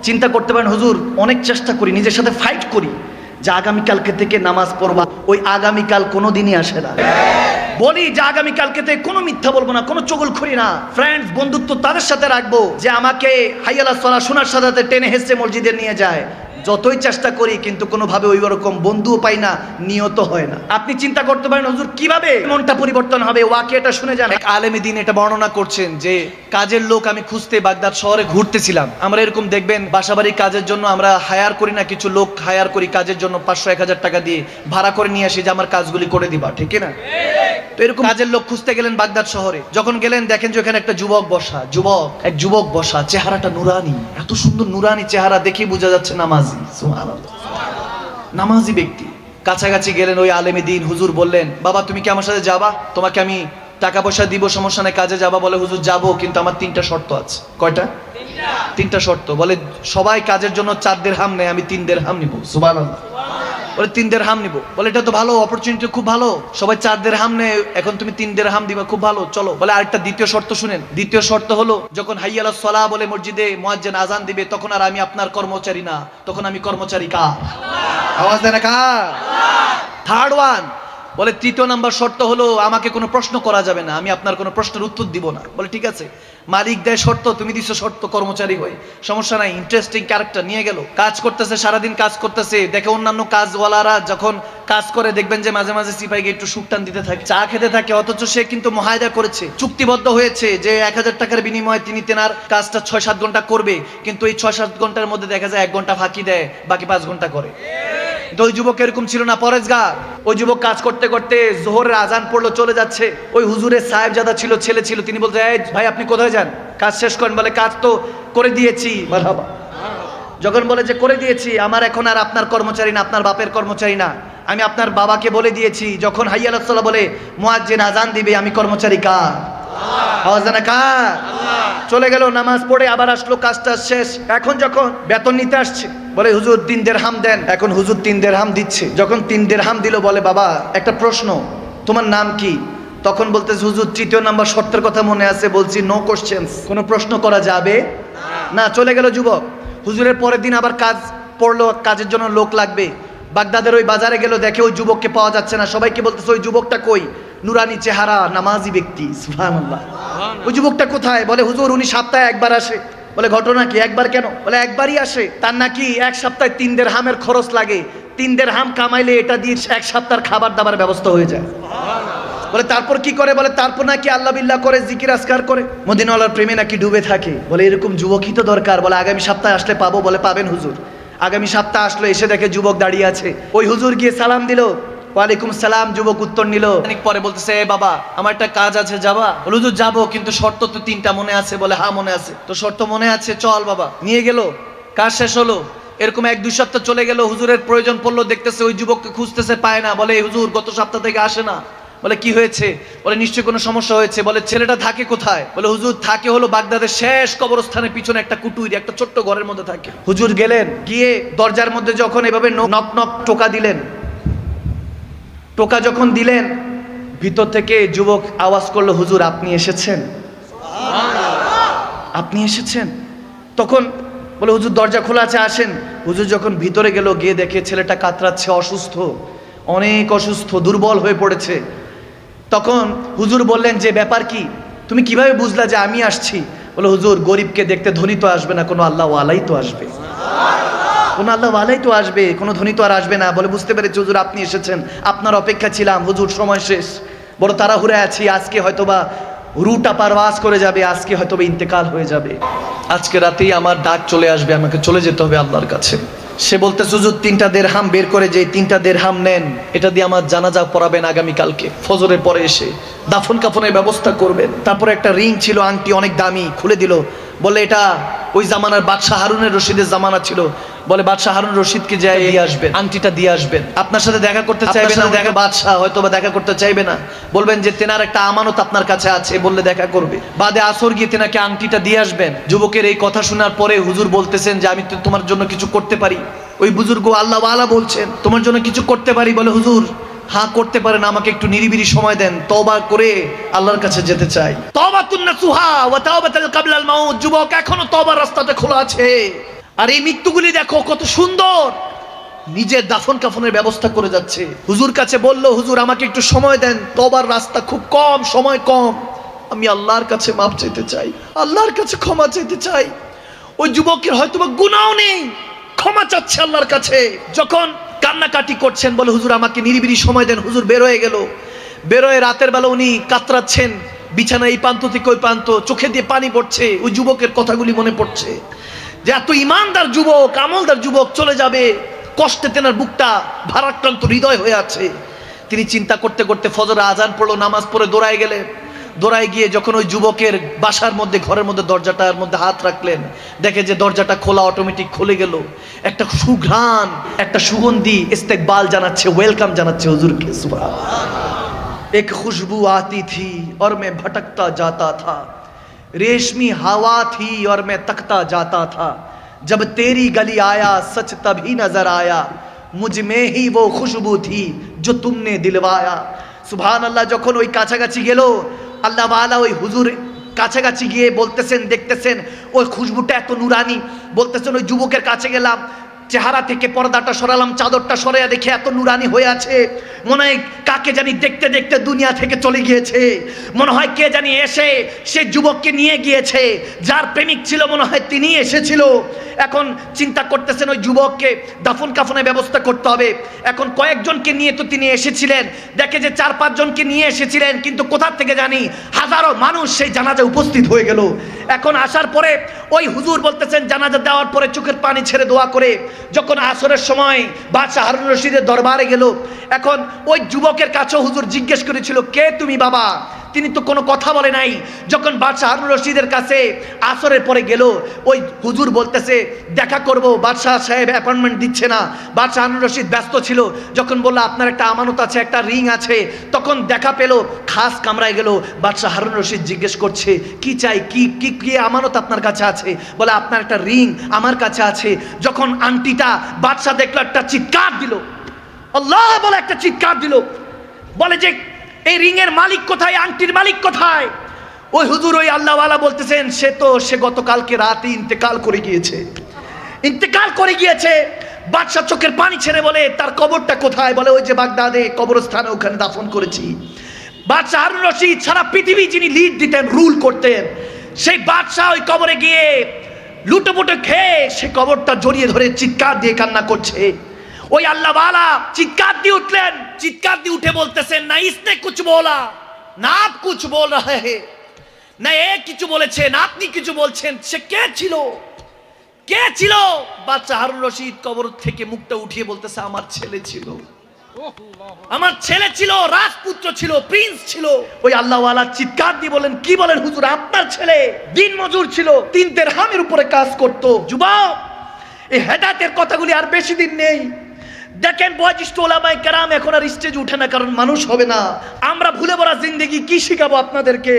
চিন্তা করতে পারেন হুজুর, অনেক চেষ্টা করি, নিজের সাথে ফাইট করি যে আগামীকালকে থেকে নামাজ পড়বা, ওই আগামীকাল কোনো দিনই আসে না। বলি যে আগামীকালকে থেকে কোনো মিথ্যা বলবো না, কোনো চগলখড়ি না, ফ্রেন্ডস বন্ধুত্ব তাদের সাথে রাখবো যে আমাকে হাইয়ালা সলা শোনার সাথে টেনে হেসে মসজিদে নিয়ে যায়। যতই চেষ্টা করি কিন্তু কোনোভাবে ওই রকম বন্ধুও পাই না, নিয়ত হয় না। আপনি চিন্তা করতে পারেন হুজুর কিভাবে মনটা পরিবর্তন হবে, ওয়াকিয়াটা শুনে যান। এক আলেমী দিন এটা বর্ণনা করছেন যে কাজের লোক আমি খুঁজতে বাগদাদ শহরে ঘুরতেছিলাম। আমরা এরকম দেখবেন বাসাবাড়ির কাজের জন্য আমরা হায়ার করি না, কিছু লোক হায়ার করি কাজের জন্য 500-1000 টাকা দিয়ে ভাড়া করে নিয়ে আসি যে আমার কাজগুলি করে দিবা, ঠিক না? তো এরকম কাজের লোক খুঁজতে গেলেন বাগদাদ শহরে। যখন গেলেন দেখেন যে ওখানে একটা যুবক বসা, চেহারাটা নুরানি, এত সুন্দর নুরানি চেহারা, দেখে বোঝা যাচ্ছে নামাজি, সুবহানাল্লাহ, নামাজি ব্যক্তি। কাছাকাছি গেলেন ওই আলেমী দিন, হুজুর বললেন বাবা তুমি কি আমার সাথে যাবা, তোমাকে আমি টাকা পয়সা দিব, সমস্যা নেই, কাজে যাবা? বলে হুজুর যাবো, কিন্তু আমার 3টা শর্ত আছে। কয়টা? 3টা শর্ত। বলে সবাই কাজের জন্য 4 দিরহাম নেয়, আমি 3 দিরহাম নিব। সুবহানাল্লাহ। বলে 3 দিরহাম নিব। বলে এটা তো ভালো অপরচুনিটি, খুব ভালো, সবাই 4 দিরহাম নেয়, এখন তুমি 3 দিরহাম দিবা, খুব ভালো, চলো। বলে আরেকটা দ্বিতীয় শর্ত শুনেন। দ্বিতীয় শর্ত হলো যখন হাইয়া আলাস সালাহ বলে মসজিদে মুয়াজ্জিন আজান দিবে তখন আর আমি আপনার কর্মচারী না, তখন আমি কর্মচারী কার? আওয়াজ দেন না কার? থার্ড ওয়ান, বলে তৃতীয় নাম্বার শর্ত হলো আমাকে কোনো প্রশ্ন করা যাবে না, আমি আপনার কোনো প্রশ্নের উত্তর দিব না। বলে ঠিক আছে, মালিক দেয় শর্ত, তুমি দিছো শর্ত, কর্মচারী হয়ে সমস্যা নাই। ইন্টারেস্টিং ক্যারেক্টার নিয়ে গেল, কাজ করতেছে, সারাদিন কাজ করতেছে, দেখে অন্যান্য কাজওয়ালারা যখন কাজ করে দেখবেন যে মাঝে মাঝে সিপাহীকে একটু সুকটান দিতে থাকে, চা খেতে থাকে, অথচ সে কিন্তু মুআহাদা করেছে, চুক্তিবদ্ধ হয়েছে যে 1000 টাকার বিনিময়ে তিনি তেনার কাজটা 6-7 ঘন্টা করবে, কিন্তু এই 6-7 ঘন্টার মধ্যে দেখা যায় 1 ঘন্টা ফাঁকি দেয়, বাকি 5 ঘন্টা করে। ওই যুবক এরকম ছিল না, পরেজগার। ওই যুবক কাজ করতে করতে জোহরের আজান পড়লো, চলে যাচ্ছে। ওই হুজুরের সাহেবজাদা ছিল, ছেলে ছিল, তিনি বলতে, এই ভাই আপনি কোথায় যান, কাজ শেষ করেন। বলে কাজ তো করে দিয়েছি। মারহাবা। যখন বলে যে করে দিয়েছি, আমার এখন আর আপনার কর্মচারী না, আপনার বাপের কর্মচারী না, আমি আপনার বাবাকে বলে দিয়েছি যখন হাইয়া আলাস সালাহ বলে মুয়াজ্জিন আজান দিবে আমি কর্মচারী কার? আওয়াজ দেন না কার? চলে গেল, নামাজ পড়ে আবার আসলো, কাজটা শেষ। এখন যখন বেতন নিতে আসছে বলে হুজুর 3 দিরহাম দেন। এখন হুজুর 3 দিরহাম দিচ্ছে। যখন 3 দিরহাম দিল বলে বাবা একটা প্রশ্ন, তোমার নাম কি? তখন বলতেছে হুজুর 3য় নাম্বার শর্তের কথা মনে আছে, বলছি নো কোশ্চেন্স, কোনো প্রশ্ন করা যাবে না। চলে গেল যুবক। হুজুরের পরের দিন আবার কাজ পড়লো, কাজের জন্য লোক লাগবে। বাগদাদের ওই বাজারে গেল, দেখে ওই যুবককে পাওয়া যাচ্ছে না। সবাইকে বলতেছে ওই যুবকটা কই? নুরানি চেহারা, নামাজি ব্যক্তি, সুবহানাল্লাহ। ওই যুবকটা কোথায়? বলে হুজুর উনি সপ্তাহে একবার আসে। বলে ঘটনা কি? একবার কেন? বলে একবারই আসে, তার নাকি 1 সপ্তাহে 3 দিরহামের খরচ লাগে, 3 দিরহাম কামাইলে এটা দিয়ে 1 সপ্তাহের খাবার দাবার ব্যবস্থা হয়ে যায়। বলে তারপর কি করে? বলে তারপর নাকি আল্লাহ বিল্লাহ করে, জিকির আজকার করে, মদিনাওয়ালার প্রেমে নাকি ডুবে থাকে। বলে এরকম যুবকই তো দরকার। বলে আগামী সপ্তাহে আসলে পাবো। বলে পাবেন হুজুর। আগামী সপ্তাহ আসলো, এসে দেখে যুবক দাঁড়িয়ে আছে। ওই হুজুর গিয়ে সালাম দিল, ওয়ালাইকুম সালাম, যুবক উত্তর নিল। অনেক পরে বলতেছে এ বাবা আমার একটা কাজ আছে, যাবা? বলে হুজুর যাবো, কিন্তু শর্ত তো 3টা মনে আছে। বলে হ্যাঁ মনে আছে। তো শর্ত মনে আছে, চল বাবা। নিয়ে গেল, কাজ শেষ হলো। এরকম 1-2 সপ্তাহ চলে গেল, হুজুরের প্রয়োজন পড়লো, দেখতেছে ওই যুবককে খুঁজতেছে, পায় না। বলে হুজুর গত সপ্তাহ থেকে আসে না। বলে কি হয়েছে? বলে নিশ্চয়ই কোনো সমস্যা হয়েছে। বলে ছেলেটা থাকে কোথায়? বলে হুজুর থাকে হলো বাগদাদের শেষ কবরস্থানের পিছনে একটা কুটুরি, একটা ছোট্ট ঘরের মধ্যে থাকে। হুজুর গেলেন, গিয়ে দরজার মধ্যে যখন এভাবে নক নক টোকা দিলেন, টোকা যখন দিলেন, ভিতর থেকে যুবক আওয়াজ করলো হুজুর আপনি এসেছেন? আপনি এসেছেন? তখন বলে হুজুর দরজা খোলা আছে, আসেন। হুজুর যখন ভিতরে গেল, গিয়ে দেখে ছেলেটা কাতরাচ্ছে, অসুস্থ, অনেক অসুস্থ, দুর্বল হয়ে পড়েছে। তখন হুজুর বললেন যে ব্যাপার কি, তুমি কিভাবে বুঝলা যে আমি আসছি? বলে হুজুর গরিবকে দেখতে ধনী তো আসবে না, কোনো আল্লাহ ওয়ালাই তো আসবে, কোনো আল্লাহ ওয়ালাই তো আসবে, কোনো ধনী তো আর আসবে না। বলে বুঝতে পেরেছি হুজুর আপনি এসেছেন, আপনার অপেক্ষা ছিলাম। হুজুর সময় শেষ, বড় তাড়াহুড়ে আছি, আজকে হয়তোবা রুটা পারওয়াজ করে যাবে, আজকে হয়তোবা ইন্তেকাল হয়ে যাবে, আজকে রাতেই আমার ডাক চলে আসবে, আমাকে চলে যেতে হবে আল্লাহর কাছে। সে বলতে হুজুর 3টা দিরহাম বের করে, যে 3টা দিরহাম নেন, এটা দিয়ে আমার জানাজা পড়াবেন আগামীকালকে ফজরের পরে এসে, দাফন কাফনের ব্যবস্থা করবেন। তারপরে একটা রিং ছিল, আংটি অনেক দামি, খুলে দিল। বলে এটা ওই জামানার বাদশাহ হারুনের রশিদের জামানা ছিল। বলে বাদশাহ হারুন রশিদকে যাই দিয়ে আসবেন, আংটিটা দিয়ে আসবেন। আপনার সাথে দেখা করতে চাইবে না, দেখা বাদশাহ হয়তো বা দেখা করতে চাইবে না, বলবেন যে তেনার একটা আমানত আপনার কাছে আছে, বললে দেখা করবে। বাদে আসর গিয়ে তেনাকে আংটিটা দিয়ে আসবেন। যুবকের এই কথা শোনার পরে হুজুর বলতেছেন যে আমি তো তোমার জন্য কিছু করতে পারি। ওই বুজুর্গ আল্লাহ ওয়ালা বলছেন তোমার জন্য কিছু করতে পারি। বলে হুজুর হ্যাঁ করতে পারেন, আমাকে একটু নিরিবিলি সময় দেন, তওবা করে আল্লাহর কাছে যেতে চাই। তওবাতুন নাসুহা ওয়া তাওবাতুল কাবলাল মাউত। যুবক এখনো তওবার রাস্তাটা খোলা আছে, আর এই মৃত্যুগুলি দেখো কত সুন্দর, নিজের দাফন কাফনের ব্যবস্থা করে যাচ্ছে। হুজুর কাছে বলল, হুজুর আমাকে একটু সময় দেন, তওবার রাস্তা খুব কম, সময় কম, আমি আল্লাহর কাছে মাপ চাইতে চাই, আল্লাহর কাছে ক্ষমা চাইতে চাই। ওই যুবকের হয়তোবা গুনাহও নেই, ক্ষমা চাচ্ছে আল্লাহর কাছে। যখন কান্নাকাটি করছেন, বলে হুজুর আমাকে নিরিবিলি সময় দেন। হুজুর বের হয়ে গেল, বের হয়ে রাতের বেলা উনি কাতরাচ্ছেন, বিছানা এই প্রান্ত থেকে ওই প্রান্ত, চোখে দিয়ে পানি পড়ছে। ওই যুবকের কথাগুলি মনে পড়ছে যে এত ইমানদার যুবক, আমলদার যুবক চলে যাবে, কষ্টে তেনার বুকটা ভারাক্রান্ত হৃদয় হয়ে আছে। তিনি চিন্তা করতে করতে ফজর আজান পড়লো, নামাজ পড়ে দৌড়ায় গেলেন। দৌড়ায় গিয়ে যখন ওই যুবকের বাসার মধ্যে, ঘরের মধ্যে দরজাটার মধ্যে হাত রাখলেন, দেখে যে দরজাটা খোলা, অটোমেটিক খুলে গেল। একটা সুঘ্রাণ, একটা সুগন্ধি ইস্তেকবাল জানাচ্ছে, ওয়েলকাম জানাচ্ছে হুজুরকে। সুবহানাল্লাহ। এক খুশবু আती थी और मैं भटकता जाता था, रेशमी हवा थी और मैं तकता जाता था, जब तेरी गली आया सच तभी नजर आया, मुझ में ही वो खुशबू थी जो तुमने दिलवाया। সুবহান আল্লাহ। যখন ওই কাছাকাছি গেল, আল্লাহ ওয়ালা ওই হুজুর কাছাকাছি গিয়ে বলতেছেন, দেখতেছেন ওই খুশবুটা এত নুরানি। বলতেছেন ওই যুবকের কাছে গেলাম, চেহারা থেকে পর্দাটা সরালাম, চাদরটা সরাইয়া দেখে এত নুরানি হয়ে আছে, মনে হয় কাকে জানি দেখতে দেখতে দুনিয়া থেকে চলে গিয়েছে, মনে হয় কে জানি এসে সে যুবককে নিয়ে গিয়েছে, যার প্রেমিক ছিল মনে হয় তিনি এসেছিল। এখন চিন্তা করতেছেন ওই যুবককে দাফন কাফনের ব্যবস্থা করতে হবে। এখন কয়েকজনকে নিয়ে তো তিনি এসেছিলেন, দেখে যে 4-5 জনকে নিয়ে এসেছিলেন, কিন্তু কোথা থেকে জানি হাজারো মানুষ সেই জানাজায় উপস্থিত হয়ে গেল। এখন আসার পরে ওই হুজুর বলতেছেন, জানাজা দেওয়ার পরে চোখের পানি ছেড়ে দোয়া করে যখন আসরের সময় বাদশাহ হারুন রশিদের দরবারে গেল, এখন ওই যুবকের কাছে হুজুর জিজ্ঞেস করেছিল, কে তুমি বাবা? তিনি তো কোনো কথা বলে নাই। যখন বাদশাহ হারুন রশিদের কাছে আসরের পরে গেল, ওই হুজুর বলতেছে দেখা করব, বাদশাহ সাহেব অ্যাপয়েন্টমেন্ট দিচ্ছে না। বাদশাহ হারুন রশিদ ব্যস্ত ছিল। যখন বলল আপনার একটা আমানত আছে, একটা রিং আছে, তখন দেখা পেল, খাস কামরায় গেল। বাদশাহ হারুন রশিদ জিজ্ঞেস করছে, কি চাই, কি কি কি আমানত আপনার কাছে আছে? বলে আপনার একটা রিং আমার কাছে আছে। যখন আংটিটা বাদশাহ দেখলো, একটা চিৎকার দিল, আল্লাহ বলে একটা চিৎকার দিল, বলে যে এই রিং এর মালিক কোথায়, আংটির মালিক কোথায়? ওই হুজুর ওই আল্লাহওয়ালা বলতেছেন, সে গতকালকে রাতে ইন্তেকাল করে গিয়েছে, ইন্তেকাল করে গিয়েছে। বাদশাহ চোখের পানি ছেড়ে বলে, তার কবরটা কোথায়? বলে ওই যে বাগদাদে কবরস্থানে, ওখানে দাফন করেছি। বাদশাহ হারুন রশিদ সারা পৃথিবী যিনি লিড দিতেন, রুল করতেন, সেই বাদশাহ ওই কবরে গিয়ে লুটোপুটো খেয়ে সে কবরটা জড়িয়ে ধরে চিৎকার দিয়ে কান্না করছে। ওই আল্লাহওয়ালা চিৎকার দিয়ে উঠলেন, চিৎকার দিয়ে উঠে বলতেছেন, না ইসনে কুছ বলা, না আপ কুছ বল রহে হে, না এ কিছু বলেছে, না আপনি কিছু বলছেন। সে কে ছিল, কে ছিল? বাদশাহ হারুন রশিদ কবর থেকে মুখটা উঠিয়ে বলতেছে, আমার ছেলে ছিল, আমার ছেলে ছিল, রাজপুত্র ছিল, প্রিন্স ছিল। ওই আল্লাহওয়ালা চিৎকার দিয়ে বলেন, কি বলেন হুজুর? আপনার ছেলে দিন মজুর ছিল, 3 দিরহামের উপরে কাজ করতো। যুবক, এই হেদায়েতের কথাগুলি আর বেশি দিন নেই। দেখেন বয়োজ্যেষ্ঠ ওলামায়ে কেরাম এখন আর স্টেজে উঠে না, কারণ মানুষ হবে না। আমরা ভুলে ভরা জিন্দেগি কি শিখাবো আপনাদেরকে?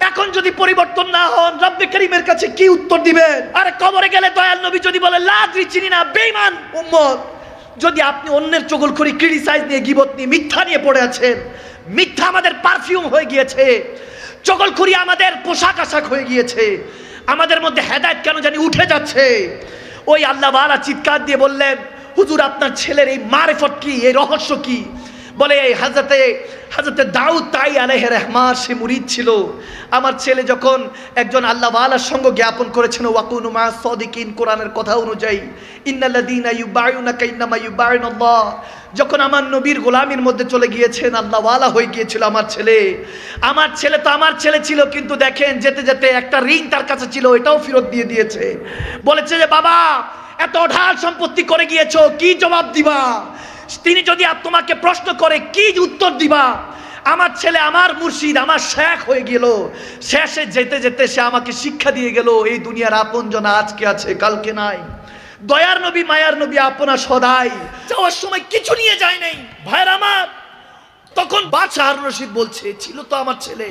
এখন যদি পরিবর্তন না হন, রব্বে করিমের কাছে কি উত্তর দিবেন? আরে কবরে গেলে দয়াল নবী যদি বলে লা আদরি, চিনি না, বেঈমান উম্মত। যদি আপনি অন্যের চগলখড়ি, ক্রিটিসাইজ নিয়ে, গীবত নিয়ে, মিথ্যা নিয়ে পড়ে আছেন, মিথ্যা আমাদের পারফিউম হয়ে গিয়েছে, চগলখড়ি আমাদের পোশাক আশাক হয়ে গিয়েছে, আমাদের মধ্যে হেদায়েত কেন জানি উঠে যাচ্ছে। ওই আল্লাহওয়ালা চিৎকার দিয়ে বললেন, হুজুর আপনার ছেলের এই মারিফত কি, এই রহস্য কি? বলে হযরতে দাউদ তাই আলাইহির রহমান সে মুরিদ ছিল। আমার ছেলে যখন একজন আল্লাহওয়ালার সঙ্গ জ্ঞাপন করেছেন, ওয়াকুনু মা সাদিকিন, কোরআনের কথা অনুযায়ী, ইন্নাল্লাযীনা ইউবাইউনাকা ইন্নামা ইউবাইউনাল্লাহ, যখন আমার নবীর গোলামির মধ্যে চলে গিয়েছেন, আল্লাহওয়ালা হয়ে গিয়েছিল আমার ছেলে। আমার ছেলে তো আমার ছেলে ছিল, কিন্তু দেখেন যেতে যেতে একটা রিং তার কাছে ছিল, এটাও ফেরত দিয়ে দিয়েছে। বলেছে যে বাবা এত ঢাল সম্পত্তি করে গিয়েছো, কি জবাব দিবা? তিনি যদি তোমাকে প্রশ্ন করে কি উত্তর দিবা? আমার ছেলে আমার মুর্শিদ, আমার শেখ হয়ে গেল। শেষে যেতে যেতে সে আমাকে শিক্ষা দিয়ে গেল, এই দুনিয়ার আপনজন আজকে আছে, কালকে নাই। দয়ার নবী, মায়ার নবী আপনা সদাই, যাওয়ার সময় কিছু নিয়ে যায় নাই। ভাইয়ের আমার, তখন বাদশাহ হারুন রশিদ বলছে, ছিল তো আমার ছেলে,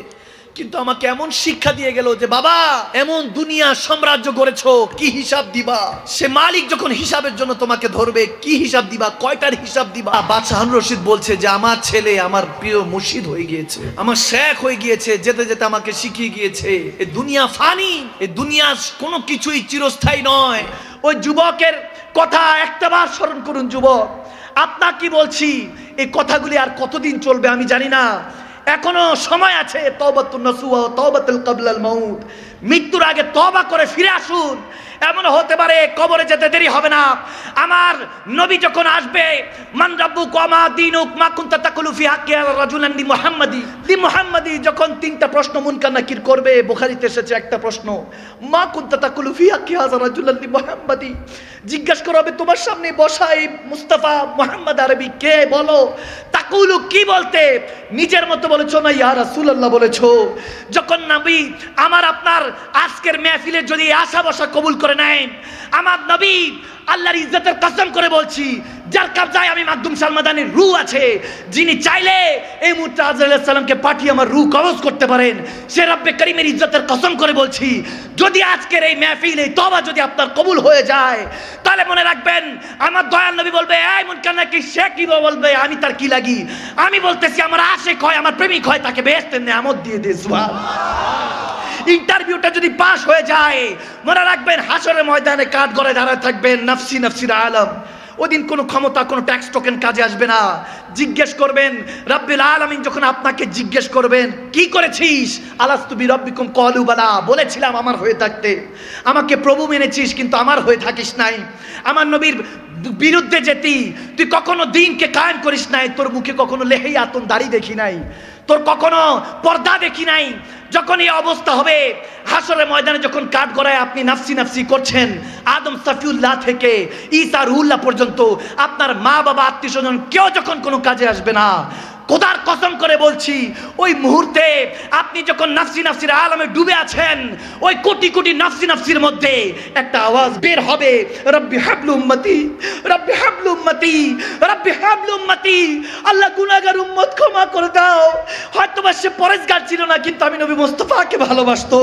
কিন্তু আমাকে এমন শিক্ষা দিয়ে গেল যে বাবা, এমন দুনিয়া সাম্রাজ্য গড়েছো, কি হিসাব দিবা? সে মালিক যখন হিসাবের জন্য তোমাকে ধরবে, কি হিসাব দিবা? কয়টার হিসাব দিবা? বাদশাহ হারুন রশিদ বলছে যে আমার ছেলে আমার প্রিয় মুর্শিদ হয়ে গিয়েছে, আমার শেখ হয়ে গিয়েছে, যেতে যেতে আমাকে শিখিয়ে গিয়েছে এই দুনিয়া ফানি, এই দুনিয়া কোনো কিছুই চিরস্থায়ী নয়। ওই যুবকের কথা একটাবার স্মরণ করুন। যুবক, আপনার কি বলছি, এই কথাগুলি আর কতদিন চলবে আমি জানি না, এখনো সময় আছে। তওবাতুন নাসুহা ওয়া তওবাতুল ক্বাবলাল মাউত, মৃত্যুর আগে তওবা করে ফিরে আসুন। এমন হতে পারে কবরে যেতে দেরি হবে না। আমার নবী যখন আসবে, মান রাব্বুক ওয়া মা দীনুক মা কুনতা তাকুলু ফি হাক্কি রাজুলান দি মুহাম্মাদি যখন তিনটা প্রশ্ন মুনকার নাকির করবে, বুখারীতে এসেছে একটা প্রশ্ন, মা কুনতা তাকুলু ফি হাক্কি রাজুলান দি মুহাম্মাদি, জিজ্ঞাসা করা হবে তোমার সামনে বসা এই মুস্তাফা মুহাম্মদ আরবি কে, বলো। তাকুলু কি বলতে, নিজের মতো বলেছো না ইয়া রাসূলুল্লাহ বলেছো। যখন নবী আমার আপনার আজকের মেহফিলে যদি আশা বসা কবুল করে নেন, আমার নবী আল্লাহর ইজ্জতের কসম করে বলছি, যার কবজায় আমি মাকদুম সালমাদানির রূহ আছে, যিনি চাইলে এই মুহূর্তে আজরাইল আলাইহিস সালামকে পাঠিয়ে আমার রূহ কবজ করতে পারেন, সে রব্বে করিমের ইজ্জতের কসম করে বলছি, যদি আজকের এই মেহফিল, এই তওবা যদি আপনার কবুল হয়ে যায়, তাহলে মনে রাখবেন আমার দয়াল নবী বলবে, এই মুনকার নাকির সে কি বলবে, আমি তার কি লাগি? আমি বলতেছি আমার আশিক হয়, আমার প্রেমিক হয়, তাকে বেহেশতের নেয়ামত দিয়ে দে। সুবহানাল্লাহ। ইন্টারভিউটা যদি পাস হয়ে যায়, মনে রাখবেন হাসরের ময়দানে কাঠ গড়ে দাঁড়ায় থাকবেন নাফসি নাফসির আলম। ওদিন কোনো ক্ষমতা, কোনো ট্যাক্স টোকেন কাজে আসবে না। জিজ্ঞেস করবেন রব্বুল আলামিন, যখন আপনাকে জিজ্ঞেস করবেন কি করেছিস, আলাস্তু বিরব্বিকুম ক্বালু বালা, বলেছিলাম আমার হয়ে থাকতে, আমাকে প্রভু মেনেছিস কিন্তু আমার হয়ে থাকিস নাই, আমার নবীর বিরুদ্ধে যেতি, তুই কখনো দিনকে কায়েম করিস নাই, তোর মুখে কখনো লেহিয়াতুন দাড়ি দেখি নাই, তোর কখনো পর্দা দেখি নাই। যখন এই অবস্থা হবে হাসরের ময়দানে, যখন কাঠ গড়ায় আপনি নাফসি নাফসি করছেন, আদম সফিউল্লাহ থেকে ঈসা রুহুল্লাহ পর্যন্ত আপনার মা বাবা আত্মীয় স্বজন কেউ যখন কোনো কাজে আসবে না, খোদার কসম করে বলছি, ওই মুহূর্তে আপনি যখন নাফসি নাফসির আলমে ডুবে আছেন, ওই কোটি কোটি নাফসি নাফসির মধ্যে একটা আওয়াজ বের হবে, রব্বি হাবলু উম্মতি, রব্বি হাবলু উম্মতি, রব্বি হাবলু উম্মতি, আল্লাহ গুনাহগার উম্মত ক্ষমা করে দাও। হয়তো বা সে পরেশগার ছিল না, কিন্তু আমি নবী মুস্তাফাকে ভালোবাসতো,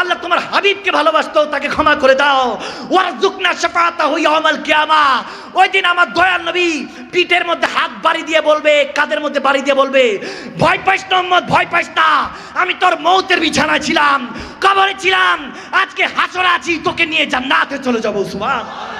আল্লাহ তোমার হাবিবকে ভালোবাসতো, তাকে ক্ষমা করে দাও। ওয়ারজুকনা শাফাআতাহু ইয়াউমাল কিয়ামা, ওই দিন আমার দয়াল নবী পিঠের মধ্যে হাত বাড়ি দিয়ে বলবে, কাদের মধ্যে বাড়ি দিয়ে বলবে, ভয় পাইস না উম্মত, ভয় পাইস না, আমি তোর মৌতের বিছানায় ছিলাম, কবরে ছিলাম, আজকে হাসরে আছি, তোকে নিয়ে জান্নাতে চলে যাবো। সুবহানাল্লাহ।